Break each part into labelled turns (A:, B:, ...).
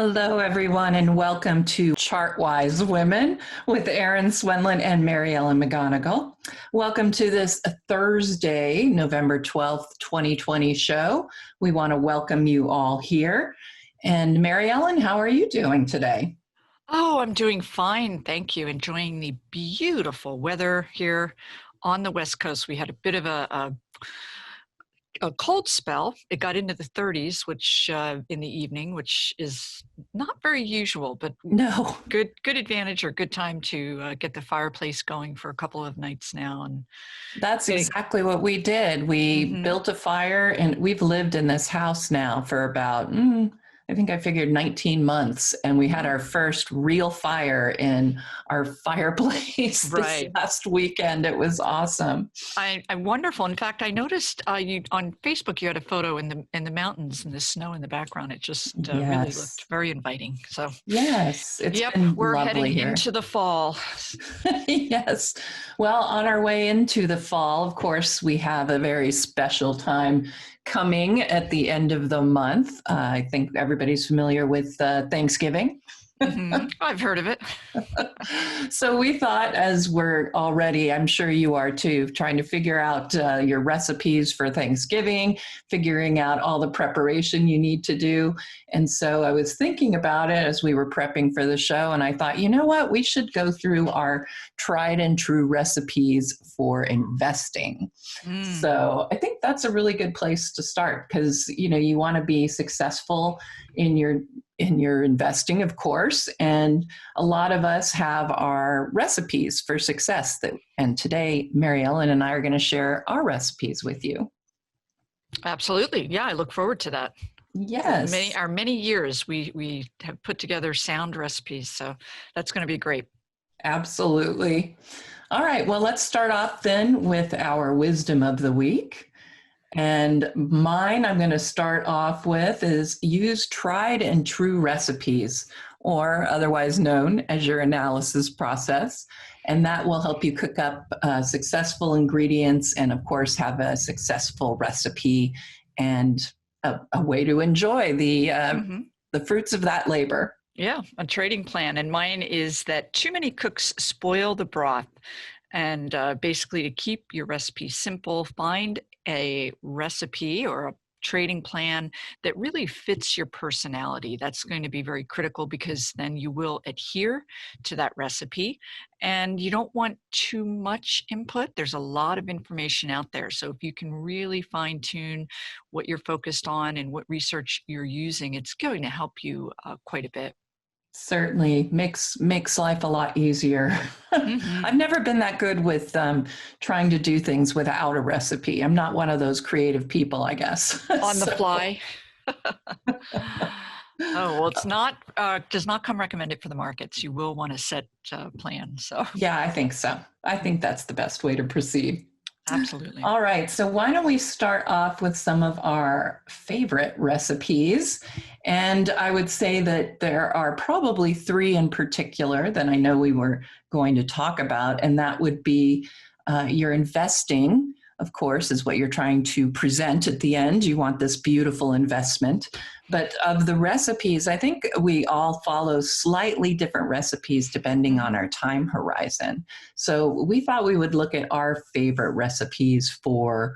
A: Hello, everyone, and welcome to Chartwise Women with Erin Swenlin and Mary Ellen McGonagle. Welcome to this Thursday, November 12th, 2020 show. We want to welcome you all here. And Mary Ellen, how are you doing today?
B: Oh, I'm doing fine. Thank you. Enjoying the beautiful weather here on the West Coast. We had a bit of a cold spell. It got into the 30s, which in the evening, which is not very usual, but
A: No,
B: good advantage or good time to get the fireplace going for a couple of nights now. And
A: that's
B: big.
A: exactly what we did. We
B: Mm-hmm.
A: built a fire, and we've lived in this house now for about, I think I figured 19 months, and we had our first real fire in our fireplace this
B: Right.
A: last weekend. It was awesome.
B: I'm wonderful. In fact, I noticed you on Facebook. You had a photo in the mountains and the snow in the background. It just really
A: Yes.
B: looked very inviting. So,
A: Yes, it's
B: yep,
A: been
B: we're
A: lovely
B: heading
A: here.
B: into the fall.
A: Yes. Well, on our way into the fall, of course, we have a very special time coming at the end of the month. I think everybody's familiar with Thanksgiving.
B: I've heard of it.
A: So we thought, as we're already, I'm sure you are too, trying to figure out your recipes for Thanksgiving, figuring out all the preparation you need to do. And so I was thinking about it as we were prepping for the show, and I thought, you know what, we should go through our tried and true recipes for investing.
B: Mm.
A: So I think that's a really good place to start because you want to be successful in your investing, of course, and a lot of us have our recipes for success and today Mary Ellen and I are going to share our recipes with you.
B: Absolutely. Yeah, I look forward to that. For
A: Yes,
B: our many years, we have put together sound recipes, so that's going to be great.
A: absolutely. All right, well, let's start off then with our wisdom of the week. And mine, I'm going to start off with is use tried and true recipes, or otherwise known as your analysis process. And that will help you cook up successful ingredients and, of course, have a successful recipe and a way to enjoy
B: Hmm.
A: the fruits of that labor.
B: Yeah, a trading plan. And mine is that too many cooks spoil the broth. And basically, to keep your recipe simple, find a recipe or a trading plan that really fits your personality. That's going to be very critical because then you will adhere to that recipe. And you don't want too much input. There's a lot of information out there. So if you can really fine tune what you're focused on and what research you're using, it's going to help you quite a bit.
A: Certainly makes life a lot easier.
B: Hmm.
A: I've never been that good with trying to do things without a recipe. I'm not one of those creative people, I guess.
B: On the
A: So,
B: fly. Oh, well, it's not does not come recommended for the markets. You will want to set a plan. So
A: yeah, I think so. I think that's the best way to proceed.
B: absolutely.
A: All right, so why don't we start off with some of our favorite recipes? And I would say that there are probably three in particular that I know we were going to talk about, and that would be your investing, of course, is what you're trying to present at the end. You want this beautiful investment. But of the recipes, I think we all follow slightly different recipes depending on
B: Hmm.
A: our time horizon. So we thought we would look at our favorite recipes for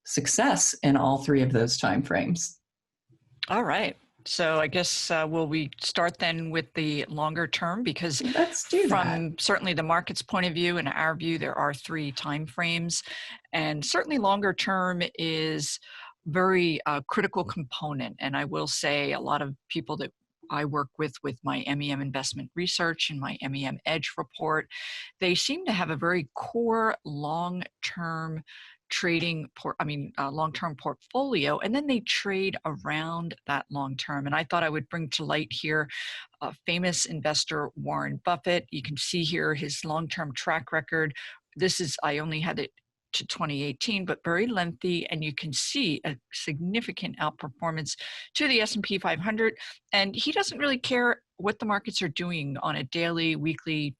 A: success in all three of those time frames.
B: All right. So I guess will we start then with the longer term because
A: Let's do that.
B: from certainly the market's point of view and our view, there are three time frames, and certainly longer term is very critical component. And I will say a lot of people that I work with my MEM investment research and my MEM Edge report, they seem to have a very core long-term long-term portfolio, and then they trade around that long term. And I thought I would bring to light here famous investor Warren Buffett. You can see here his long-term track record. I only had it to 2018, but very lengthy, and you can see a significant outperformance to the S&P 500. And he doesn't really care what the markets are doing on a daily, weekly,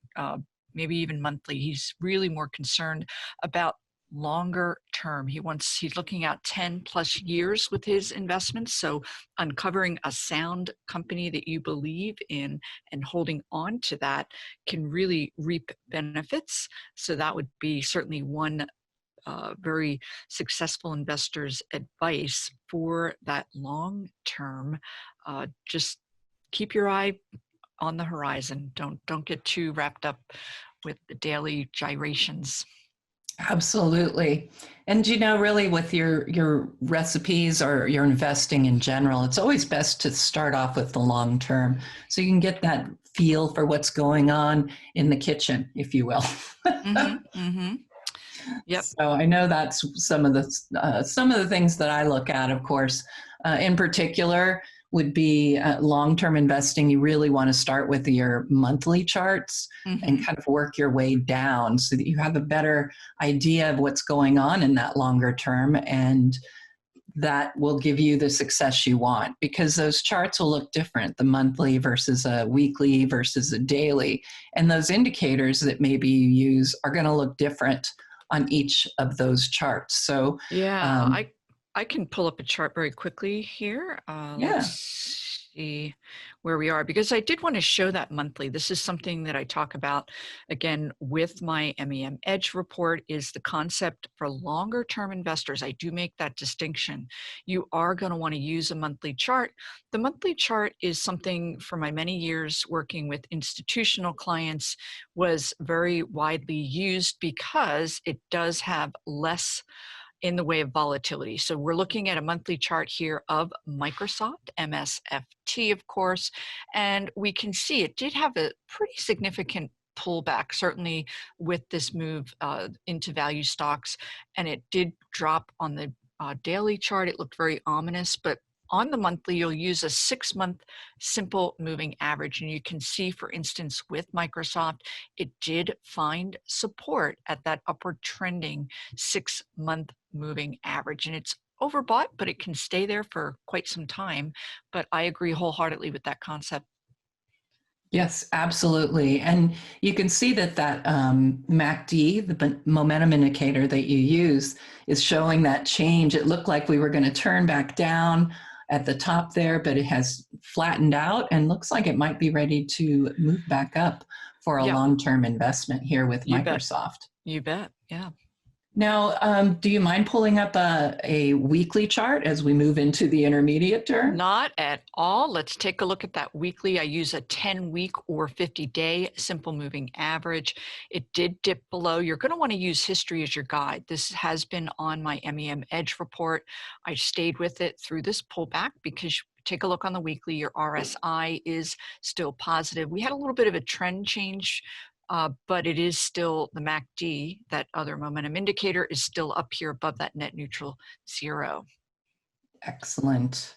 B: maybe even monthly. He's really more concerned about longer term. He's looking at 10 plus years with his investments. So uncovering a sound company that you believe in and holding on to that can really reap benefits. So that would be certainly one very successful investor's advice for that long term. Just keep your eye on the horizon. Don't get too wrapped up with the daily gyrations.
A: Absolutely. And really with your recipes or your investing in general, it's always best to start off with the long term so you can get that feel for what's going on in the kitchen, if you will.
B: Mm-hmm, mm-hmm. Yep.
A: So I know that's some of the things that I look at, of course. In particular, would be long-term investing. You really want to start with your monthly charts and kind of work your way down so that you have a better idea of what's going on in that longer term, and that will give you the success you want, because those charts will look different, the monthly versus a weekly versus a daily, and those indicators that maybe you use are going to look different on each of those charts. So
B: yeah, I can pull up a chart very quickly here. Let's see where we are, because I did want to show that monthly. This is something that I talk about again with my MEM Edge report, is the concept for longer term investors. I do make that distinction. You are going to want to use a monthly chart. The monthly chart is something, for my many years working with institutional clients, was very widely used because it does have less in the way of volatility. So we're looking at a monthly chart here of Microsoft, MSFT, of course, and we can see it did have a pretty significant pullback, certainly with this move into value stocks, and it did drop on the daily chart. It looked very ominous, but on the monthly, you'll use a 6-month simple moving average. And you can see, for instance, with Microsoft, it did find support at that upward trending 6-month moving average. And it's overbought, but it can stay there for quite some time. But I agree wholeheartedly with that concept.
A: Yes, absolutely. And you can see that MACD, the momentum indicator that you use, is showing that change. It looked like we were going to turn back down at the top there, but it has flattened out and looks like it might be ready to move back up for a long-term investment here with Microsoft.
B: You bet. Yeah.
A: Now, do you mind pulling up a weekly chart as we move into the intermediate term?
B: Not at all. Let's take a look at that weekly. I use a 10-week or 50-day simple moving average. It did dip below. You're going to want to use history as your guide. This has been on my MEM Edge report. I stayed with it through this pullback because take a look on the weekly. Your RSI is still positive. We had a little bit of a trend change, but it is still the MACD, that other momentum indicator, is still up here above that net neutral 0.
A: Excellent.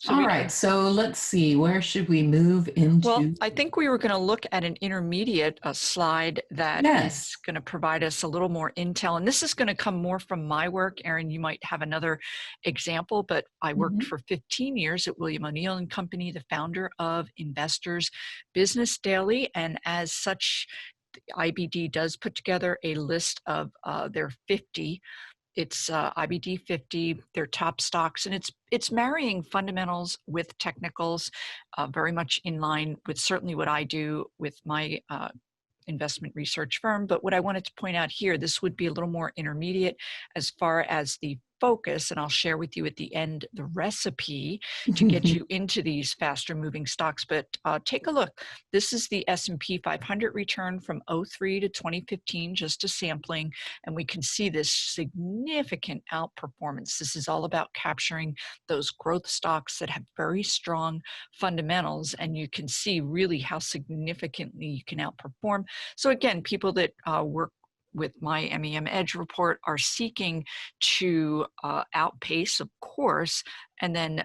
A: All right, so let's see, where should we move into?
B: Well, I think we were going to look at an intermediate slide that is going to provide us a little more intel. And this is going to come more from my work. Erin, you might have another example, but I worked for 15 years at William O'Neill and Company, the founder of Investors Business Daily. And as such, the IBD does put together a list of their 50. It's IBD 50, their top stocks, and it's marrying fundamentals with technicals, very much in line with certainly what I do with my investment research firm. But what I wanted to point out here, this would be a little more intermediate as far as the focus, and I'll share with you at the end the recipe to get you into these faster moving stocks. But take a look. This is the S&P 500 return from 03 to 2015, just a sampling, and we can see this significant outperformance. This is all about capturing those growth stocks that have very strong fundamentals, and you can see really how significantly you can outperform. So again, people that work with my MEM Edge report are seeking to outpace, of course, and then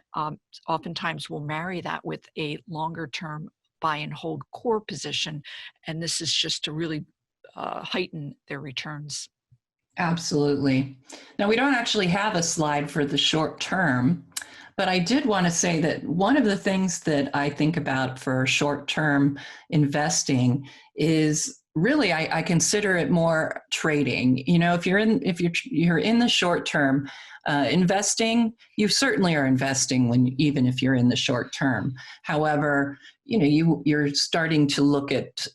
B: oftentimes we'll marry that with a longer term buy and hold core position. And this is just to really heighten their returns.
A: Absolutely. Now, we don't actually have a slide for the short term, but I did want to say that one of the things that I think about for short term investing is really, I consider it more trading. You know, if you're in the short term, investing, you certainly are investing even if you're in the short term. However, you know, you're starting to look at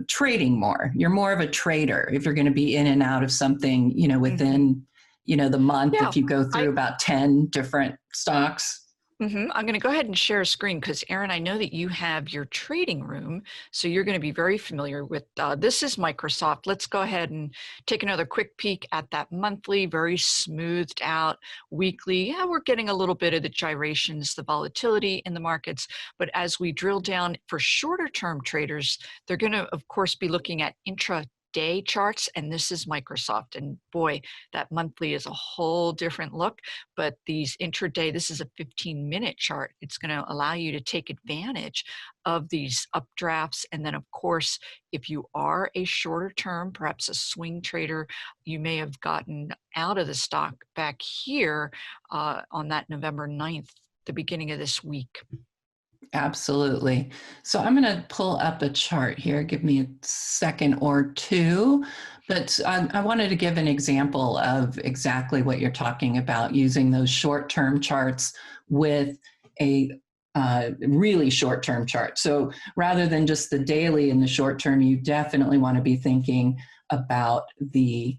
A: trading more. You're more of a trader if you're going to be in and out of something, you know, within, you know, the month.
B: Yeah,
A: If you go through
B: I
A: about 10 different stocks.
B: I'm going to go ahead and share a screen because, Erin, I know that you have your trading room, so you're going to be very familiar with this is Microsoft. Let's go ahead and take another quick peek at that monthly, very smoothed out weekly. Yeah, we're getting a little bit of the gyrations, the volatility in the markets, but as we drill down for shorter term traders, they're going to, of course, be looking at intra-day charts, and this is Microsoft. And boy, that monthly is a whole different look. But these intraday, this is a 15-minute chart. It's going to allow you to take advantage of these updrafts. And then, of course, if you are a shorter term, perhaps a swing trader, you may have gotten out of the stock back here on that November 9th, the beginning of this week.
A: Absolutely. So I'm going to pull up a chart here. Give me a second or two. But I wanted to give an example of exactly what you're talking about, using those short-term charts with a really short-term chart. So rather than just the daily in the short term, you definitely want to be thinking about the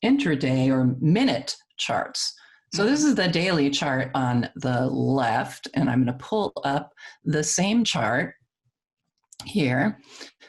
A: intraday or minute charts. So this is the daily chart on the left, and I'm going to pull up the same chart here.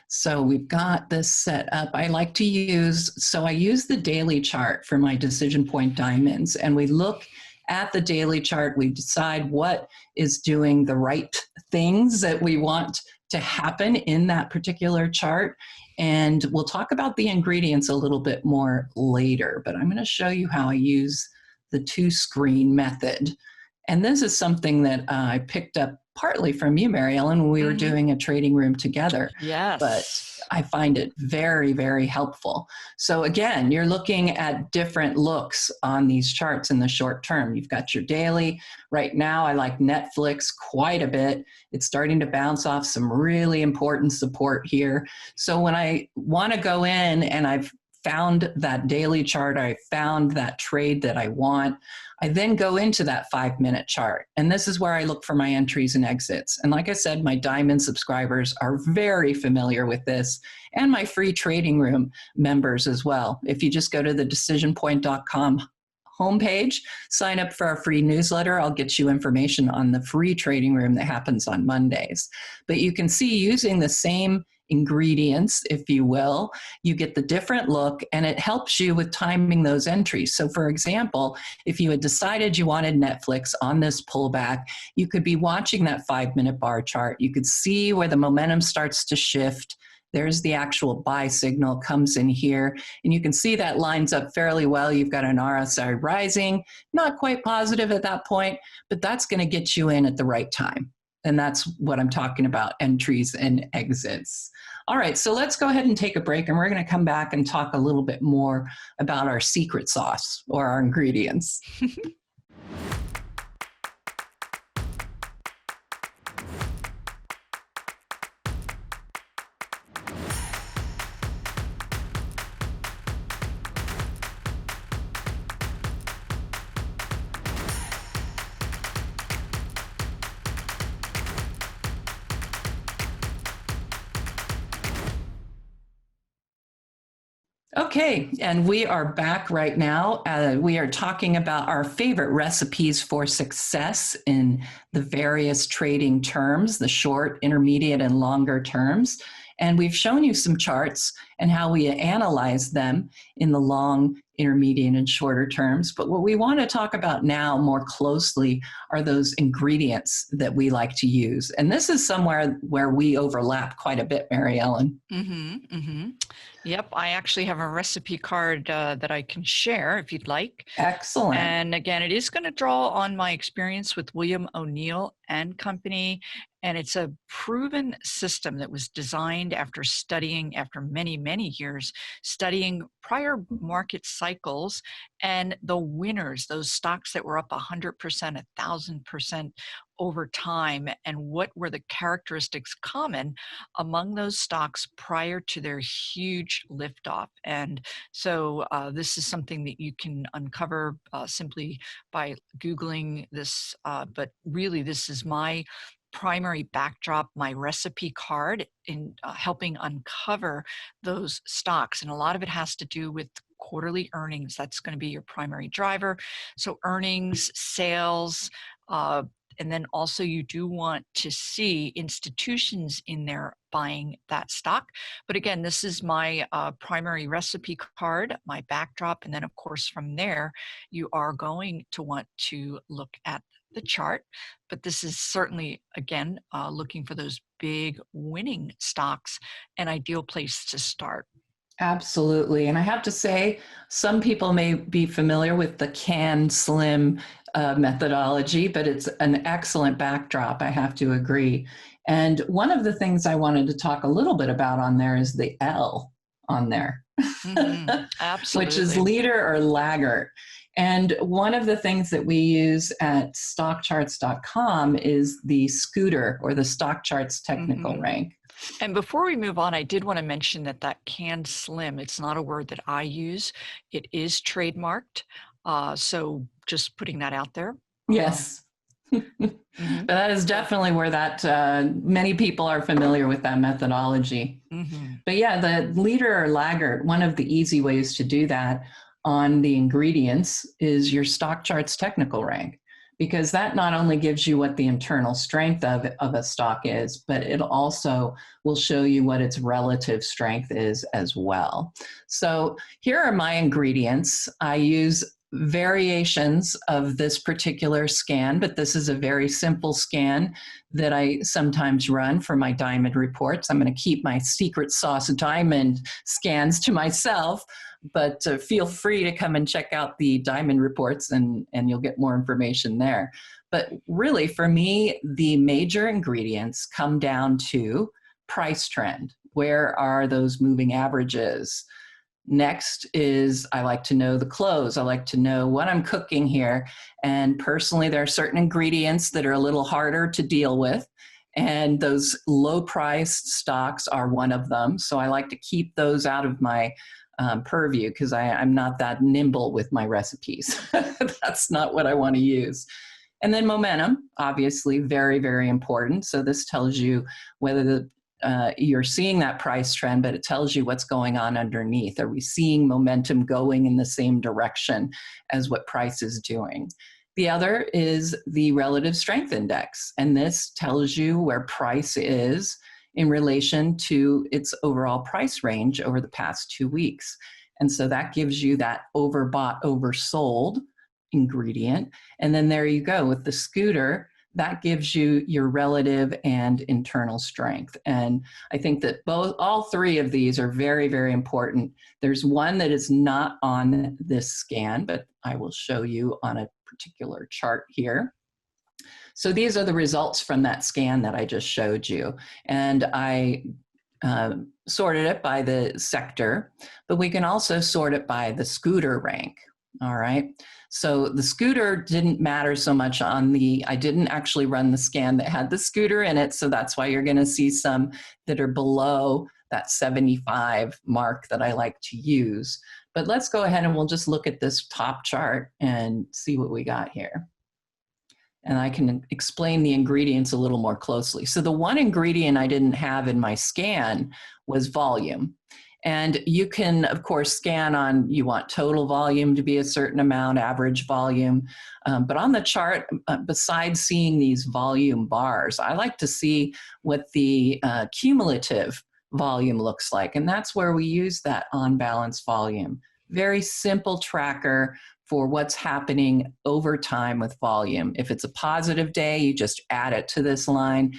A: So we've got this set up. I use the daily chart for my decision point diamonds, and we look at the daily chart. We decide what is doing the right things that we want to happen in that particular chart. And we'll talk about the ingredients a little bit more later, but I'm going to show you how I use the two-screen method. And this is something that I picked up partly from you, Mary Ellen, when we were doing a trading room together.
B: Yes.
A: But I find it very, very helpful. So again, you're looking at different looks on these charts in the short term. You've got your daily. Right now, I like Netflix quite a bit. It's starting to bounce off some really important support here. So when I want to go in and I've found that daily chart, I found that trade that I want, I then go into that 5-minute chart. And this is where I look for my entries and exits. And like I said, my diamond subscribers are very familiar with this, and my free trading room members as well. If you just go to the decisionpoint.com homepage, sign up for our free newsletter, I'll get you information on the free trading room that happens on Mondays. But you can see, using the same ingredients, if you will, you get the different look, and it helps you with timing those entries. So for example, if you had decided you wanted Netflix on this pullback, you could be watching that 5-minute bar chart. You could see where the momentum starts to shift. There's the actual buy signal comes in here, and you can see that lines up fairly well. You've got an RSI rising, not quite positive at that point, but that's going to get you in at the right time. And that's what I'm talking about, entries and exits. All right, so let's go ahead and take a break, and we're going to come back and talk a little bit more about our secret sauce or our ingredients. Okay, and we are back right now. We are talking about our favorite recipes for success in the various trading terms, the short, intermediate, and longer terms. And we've shown you some charts and how we analyze them in the long, intermediate, and shorter terms. But what we want to talk about now more closely are those ingredients that we like to use. And this is somewhere where we overlap quite a bit, Mary Ellen.
B: Yep, I actually have a recipe card that I can share if you'd like.
A: Excellent.
B: And again, it is going to draw on my experience with William O'Neill and Company. And it's a proven system that was designed after many, many years, studying prior market cycles and the winners, those stocks that were up 100%, 1,000% over time and what were the characteristics common among those stocks prior to their huge liftoff. And so this is something that you can uncover simply by Googling this, but really this is my primary backdrop, my recipe card in helping uncover those stocks. And a lot of it has to do with quarterly earnings. That's going to be your primary driver. So earnings, sales, and then also you do want to see institutions in there buying that stock. But again, this is my primary recipe card, my backdrop. And then of course, from there, you are going to want to look at the chart. But this is certainly, again, looking for those big winning stocks, an ideal place to start.
A: Absolutely. And I have to say, some people may be familiar with the can slim methodology, but it's an excellent backdrop, I have to agree. And one of the things I wanted to talk a little bit about on there is the L on there,
B: Absolutely.
A: which is leader or laggard. And one of the things that we use at StockCharts.com is the scooter or the StockCharts technical rank.
B: And before we move on, I did want to mention that that can slim, it's not a word that I use. It is trademarked. So just putting that out there.
A: Yes. But that is definitely where that many people are familiar with that methodology. But yeah, the leader or laggard, one of the easy ways to do that on the ingredients is your StockCharts technical rank, because that not only gives you what the internal strength of a stock is, but it also will show you what its relative strength is as well. So here are my ingredients. I use variations of this particular scan, but this is a very simple scan that I sometimes run for my diamond reports. I'm going to keep my secret sauce diamond scans to myself, but feel free to come and check out the diamond reports and you'll get more information there. But really, for me, the major ingredients come down to price trend. Where are those moving averages? Next is I like to know the close. I like to know what I'm cooking here. And personally, there are certain ingredients that are a little harder to deal with. And those low-priced stocks are one of them. So I like to keep those out of my purview because I'm not that nimble with my recipes. That's not what I want to use. And then momentum, obviously, very, very important. So this tells you whether you're seeing that price trend, but it tells you what's going on underneath. Are we seeing momentum going in the same direction as what price is doing? The other is the relative strength index. And this tells you where price is in relation to its overall price range over the past 2 weeks. And so that gives you that overbought, oversold ingredient. And then there you go with the scooter. That gives you your relative and internal strength. And I think that all three of these are very, very important. There's one that is not on this scan, but I will show you on a particular chart here. So these are the results from that scan that I just showed you. And I sorted it by the sector, but we can also sort it by the scooter rank. All right. So the scooter didn't matter so much I didn't actually run the scan that had the scooter in it. So that's why you're going to see some that are below that 75 mark that I like to use. But let's go ahead and we'll just look at this top chart and see what we got here. And I can explain the ingredients a little more closely. So the one ingredient I didn't have in my scan was volume. And you can, of course, scan on, you want total volume to be a certain amount, average volume. But on the chart, besides seeing these volume bars, I like to see what the cumulative volume looks like. And that's where we use that on balance volume. Very simple tracker for what's happening over time with volume. If it's a positive day, you just add it to this line,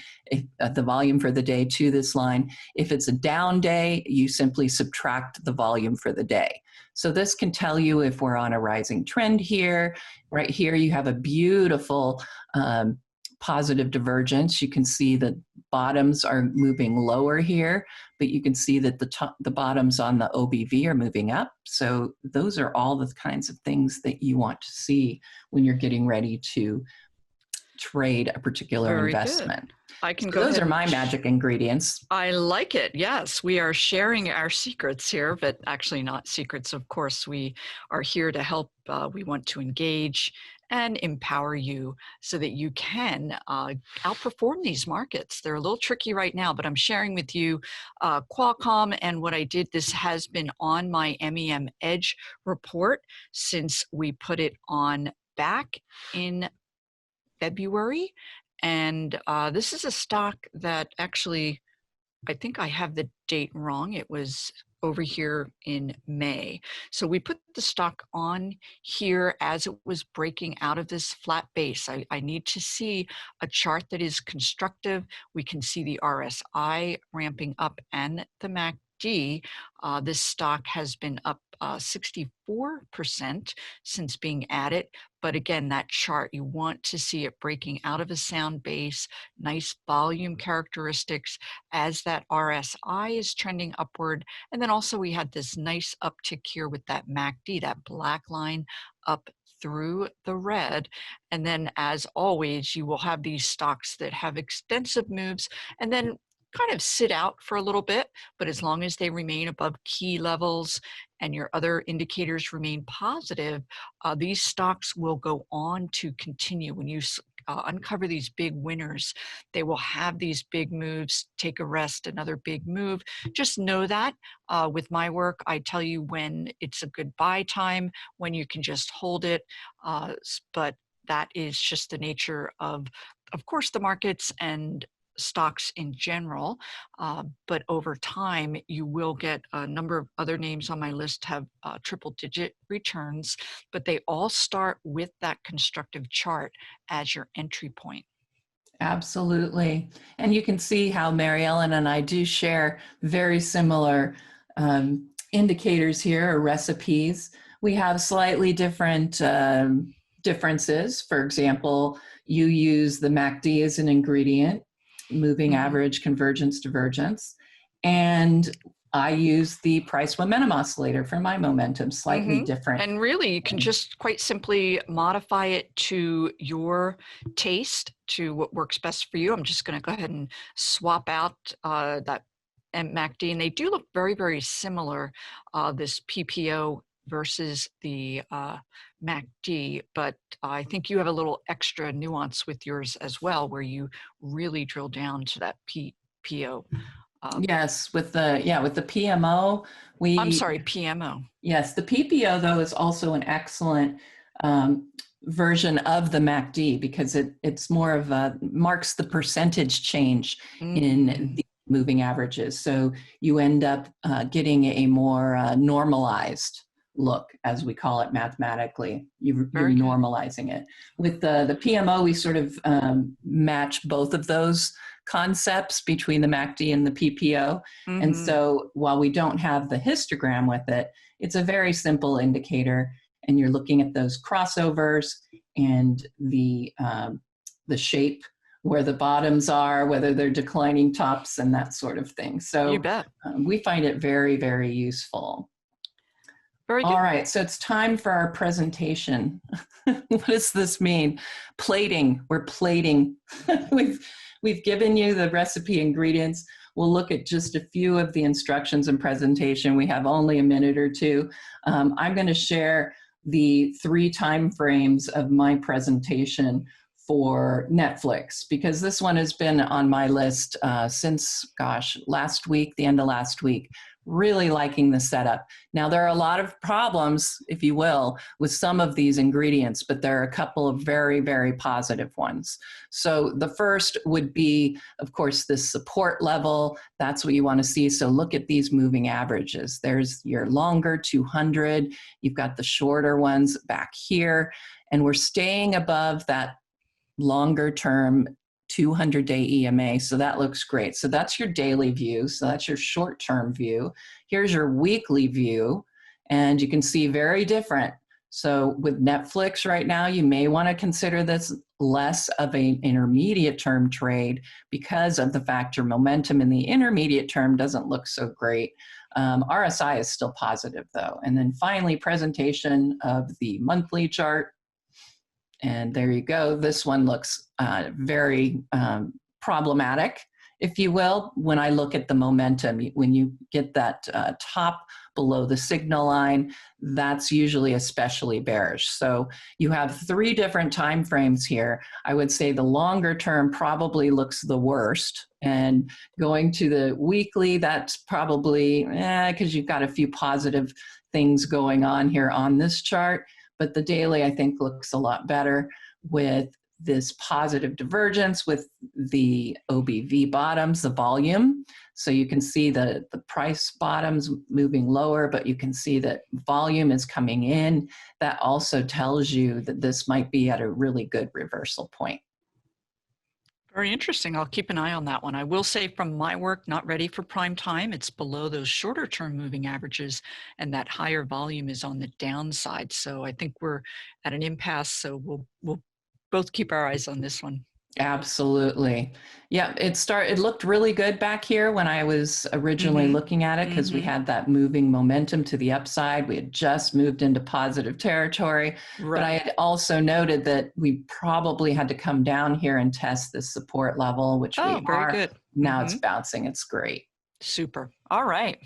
A: the volume for the day to this line. If it's a down day, you simply subtract the volume for the day. So this can tell you if we're on a rising trend here. Right here, you have a beautiful positive divergence. You can see that bottoms are moving lower here, but you can see that the bottoms on the OBV are moving up. So those are all the kinds of things that you want to see when you're getting ready to trade a particular
B: Very good.
A: investment.
B: I can
A: So
B: go
A: those
B: ahead
A: are
B: and
A: my magic ingredients.
B: I like it. Yes, we are sharing our secrets here, but actually not secrets. Of course, we are here to help. We want to engage and empower you so that you can outperform these markets. They're a little tricky right now, but I'm sharing with you Qualcomm and what I did. This has been on my MEM Edge report since we put it on back in February. And this is a stock that actually, I think I have the date wrong. It was over here in May. So we put the stock on here as it was breaking out of this flat base. I need to see a chart that is constructive. We can see the RSI ramping up and the MACD. This stock has been up 64% since being added. But again, that chart, you want to see it breaking out of a sound base, nice volume characteristics as that RSI is trending upward. And then also we had this nice uptick here with that MACD, that black line up through the red. And then as always, you will have these stocks that have extensive moves and then kind of sit out for a little bit, but as long as they remain above key levels and your other indicators remain positive, these stocks will go on to continue. When you uncover these big winners, they will have these big moves, take a rest, another big move. Just know that with my work, I tell you when it's a good buy time, when you can just hold it. But that is just the nature of course, the markets and stocks in general, but over time you will get a number of other names on my list have triple digit returns, but they all start with that constructive chart as your entry point.
A: Absolutely. And you can see how Mary Ellen and I do share very similar indicators here or recipes. We have slightly different differences. For example, you use the MACD as an ingredient, moving average, convergence, divergence. And I use the price momentum oscillator for my momentum, slightly different.
B: And really, you can just quite simply modify it to your taste, to what works best for you. I'm just going to go ahead and swap out that MACD, and they do look very, very similar, this PPO versus the MACD, but I think you have a little extra nuance with yours as well, where you really drill down to that PPO.
A: Yes, with the PMO,
B: I'm sorry, PMO.
A: Yes, the PPO though is also an excellent version of the MACD because it's more of a marks the percentage change in the moving averages. So you end up getting a more normalized look, as we call it mathematically. You're normalizing it. With the PMO, we sort of match both of those concepts between the MACD and the PPO. And so while we don't have the histogram with it, it's a very simple indicator. And you're looking at those crossovers and the shape where the bottoms are, whether they're declining tops and that sort of thing. So
B: you bet.
A: We find it very, very useful.
B: Very good.
A: All right, so it's time for our presentation. What does this mean? Plating. We're plating. We've given you the recipe ingredients. We'll look at just a few of the instructions and presentation. We have only a minute or two. I'm going to share the 3 time frames of my presentation for Netflix, because this one has been on my list since, last week, the end of last week. Really liking the setup. Now, there are a lot of problems, if you will, with some of these ingredients, but there are a couple of very, very positive ones. So the first would be, of course, this support level. That's what you want to see. So look at these moving averages. There's your longer 200. You've got the shorter ones back here. And we're staying above that longer term 200-day EMA. So that looks great. So that's your daily view. So that's your short-term view. Here's your weekly view. And you can see very different. So with Netflix right now, you may want to consider this less of an intermediate term trade because of the fact your momentum in the intermediate term doesn't look so great. RSI is still positive though. And then finally, presentation of the monthly chart. And there you go. This one looks very problematic, if you will. When I look at the momentum, when you get that top below the signal line, that's usually especially bearish. So you have 3 different time frames here. I would say the longer term probably looks the worst. And going to the weekly, that's probably, because you've got a few positive things going on here on this chart. But the daily, I think, looks a lot better with this positive divergence with the OBV bottoms, the volume. So you can see the price bottoms moving lower, but you can see that volume is coming in. That also tells you that this might be at a really good reversal point.
B: Very interesting. I'll keep an eye on that one. I will say from my work, not ready for prime time. It's below those shorter term moving averages, and that higher volume is on the downside. So I think we're at an impasse. So we'll both keep our eyes on this one.
A: Absolutely. Yeah, it looked really good back here when I was originally looking at it, because we had that moving momentum to the upside. We had just moved into positive territory.
B: Right.
A: But I had also noted that we probably had to come down here and test this support level, which we
B: very
A: are.
B: good.
A: Now it's bouncing. It's great.
B: Super. All right.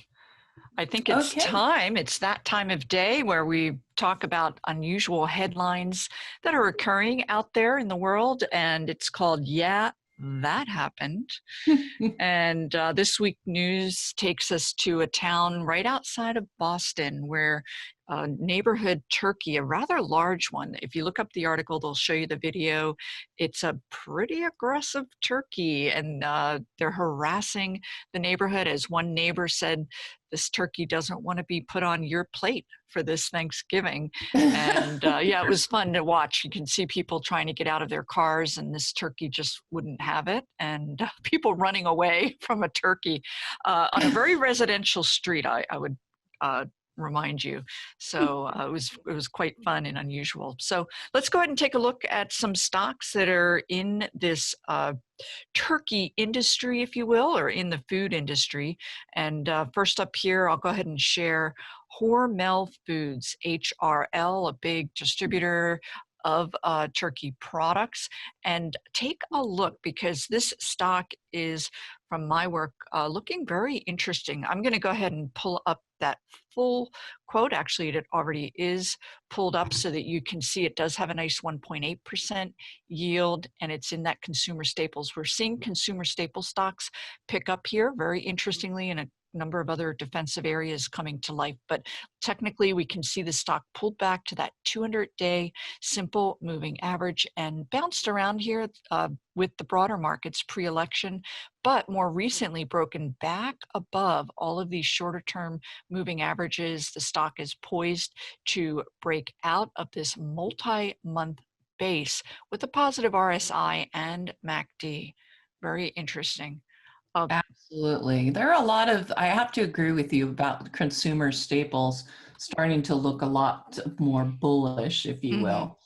B: I think it's time. It's that time of day where we talk about unusual headlines that are occurring out there in the world. And it's called, Yeah, That Happened. And this week news takes us to a town right outside of Boston where a neighborhood turkey, a rather large one. If you look up the article, they'll show you the video. It's a pretty aggressive turkey, and they're harassing the neighborhood. As one neighbor said, this turkey doesn't want to be put on your plate for this Thanksgiving. And yeah, it was fun to watch. You can see people trying to get out of their cars, and this turkey just wouldn't have it. And people running away from a turkey on a very residential street, I would remind you. So it was quite fun and unusual. So let's go ahead and take a look at some stocks that are in this turkey industry, if you will, or in the food industry. And first up here, I'll go ahead and share Hormel Foods, HRL, a big distributor of turkey products. And take a look, because this stock is, from my work, looking very interesting. I'm going to go ahead and pull up that full quote. Actually, it already is pulled up so that you can see it does have a nice 1.8% yield, and it's in that consumer staples. We're seeing consumer staple stocks pick up here, very interestingly, in a number of other defensive areas coming to life. But technically, we can see the stock pulled back to that 200-day simple moving average and bounced around here with the broader markets pre-election, but more recently broken back above all of these shorter term moving averages. The stock is poised to break out of this multi-month base with a positive RSI and MACD. Very interesting.
A: Absolutely. There are a lot of, I have to agree with you about consumer staples starting to look a lot more bullish, if you will.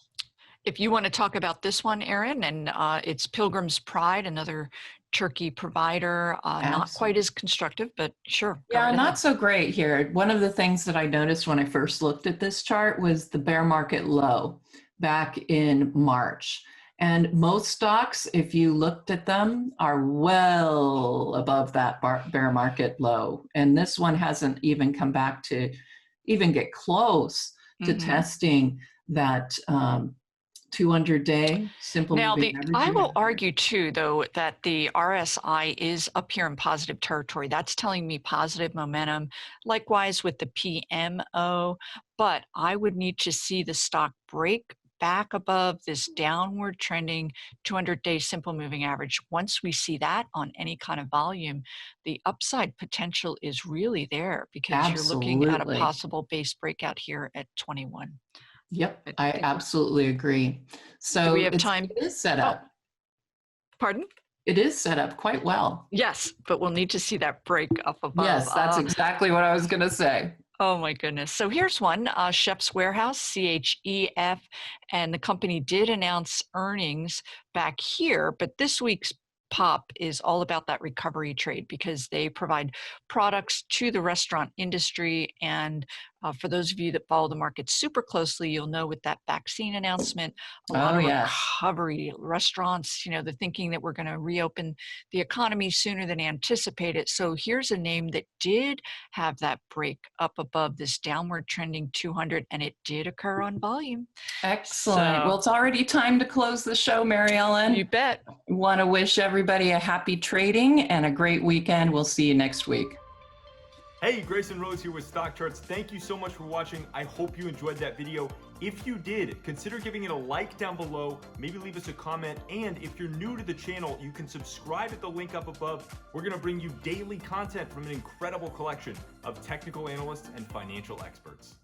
B: If you want to talk about this one, Erin, and it's Pilgrim's Pride, another turkey provider, not quite as constructive, but sure.
A: Yeah, not so great here. One of the things that I noticed when I first looked at this chart was the bear market low back in March. And most stocks, if you looked at them, are well above that bear market low. And this one hasn't even come back to even get close to testing that 200-day simple moving average.
B: I will argue too, though, that the RSI is up here in positive territory. That's telling me positive momentum. Likewise with the PMO, but I would need to see the stock break back above this downward trending 200-day simple moving average. Once we see that on any kind of volume, the upside potential is really there, because you're looking at a possible base breakout here at 21.
A: Yep, I absolutely agree. So
B: do we have time?
A: It is set up.
B: Pardon?
A: It is set up quite well.
B: Yes, but we'll need to see that break up above.
A: Yes, that's exactly what I was going to say.
B: Oh my goodness. So here's one, Chef's Warehouse, CHEF, and the company did announce earnings back here, but this week's pop is all about that recovery trade, because they provide products to the restaurant industry, and For those of you that follow the market super closely, you'll know with that vaccine announcement, a lot
A: Oh,
B: of
A: yes.
B: recovery, restaurants, the thinking that we're going to reopen the economy sooner than anticipated. So here's a name that did have that break up above this downward trending 200, and it did occur on volume.
A: Excellent.
B: So,
A: Well, it's already time to close the show, Mary Ellen.
B: you bet.
A: Want to wish everybody a happy trading and a great weekend. We'll see you next week.
C: Hey, Grayson Rose here with StockCharts. Thank you so much for watching. I hope you enjoyed that video. If you did, consider giving it a like down below, maybe leave us a comment, and if you're new to the channel, you can subscribe at the link up above. We're gonna bring you daily content from an incredible collection of technical analysts and financial experts.